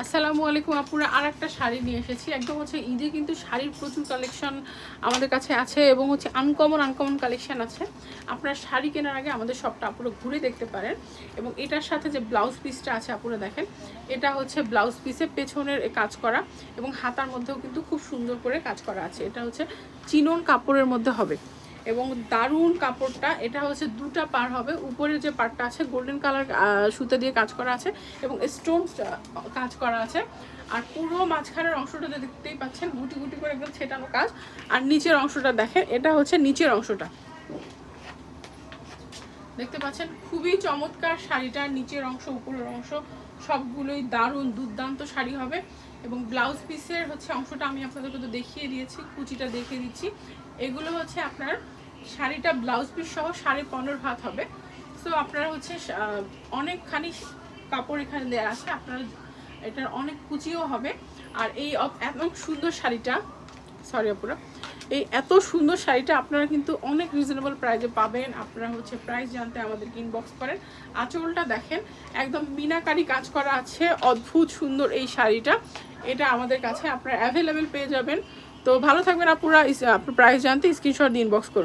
আসসালামু আলাইকুম আপুরা, আর একটা শাড়ি নিয়ে এসেছি। একদম হচ্ছে ঈদে কিন্তু শাড়ির প্রচুর কালেকশন আমাদের কাছে আছে এবং হচ্ছে আনকমন কালেকশন আছে। আপনারা শাড়ি কেনার আগে আমাদের শপটা আপুরা ঘুরে দেখতে পারেন। এবং এটার সাথে যে ব্লাউজ পিসটা আছে আপুরা দেখেন, এটা হচ্ছে ব্লাউজ পিসে পেছনের কাজ করা এবং হাতার মধ্যেও কিন্তু খুব সুন্দর করে কাজ করা আছে। এটা হচ্ছে চিনন কাপড়ের মধ্যে হবে এবং দারুণ কাপড়টা। এটা হচ্ছে দুটা পার হবে, উপরের যে পার্টটা আছে গোল্ডেন কালার সুতা দিয়ে কাজ করা আছে এবং স্টোন কাজ করা আছে। আর পুরো মাঝখানের অংশটা দেখতেই পাচ্ছেন গুটি গুটি করে একদম ছেটানো কাজ। আর নিচের অংশটা দেখেন, এটা হচ্ছে নিচের অংশটা দেখতে পাচ্ছেন। খুবই চমৎকার শাড়িটার নিচের অংশ উপরের অংশ সবগুলোই দারুণ দুর্দান্ত শাড়ি হবে। এবং ব্লাউজ পিসের হচ্ছে অংশটা আমি আপনাদেরকে তো দেখিয়ে দিয়েছি, কুচিটা দেখিয়ে দিচ্ছি। এগুলো হচ্ছে আপনার শাড়িটা ব্লাউজ পিস সহ 15.5 হাত হবে। সো আপনারা হচ্ছে অনেকখানি কাপড় এখানে দেওয়া আছে, আপনারা এটার অনেক কুচিও হবে। আর এই এত সুন্দর শাড়িটা, সরি আপুরা, এই এত সুন্দর শাড়িটা আপনারা কিন্তু অনেক রিজনেবল প্রাইসে পাবেন। আপনারা হচ্ছে প্রাইস জানতে আমাদেরকে ইনবক্স করেন। আঁচলটা দেখেন একদম মিনাকারি কাজ করা আছে, অদ্ভুত সুন্দর এই শাড়িটা। এটা আমাদের কাছে আপনারা অ্যাভেলেবেল পেয়ে যাবেন। তো ভালো থাকবেন আপুরা। আপনার প্রাইস জানতে স্ক্রিনশট দিয়ে ইনবক্স করুন।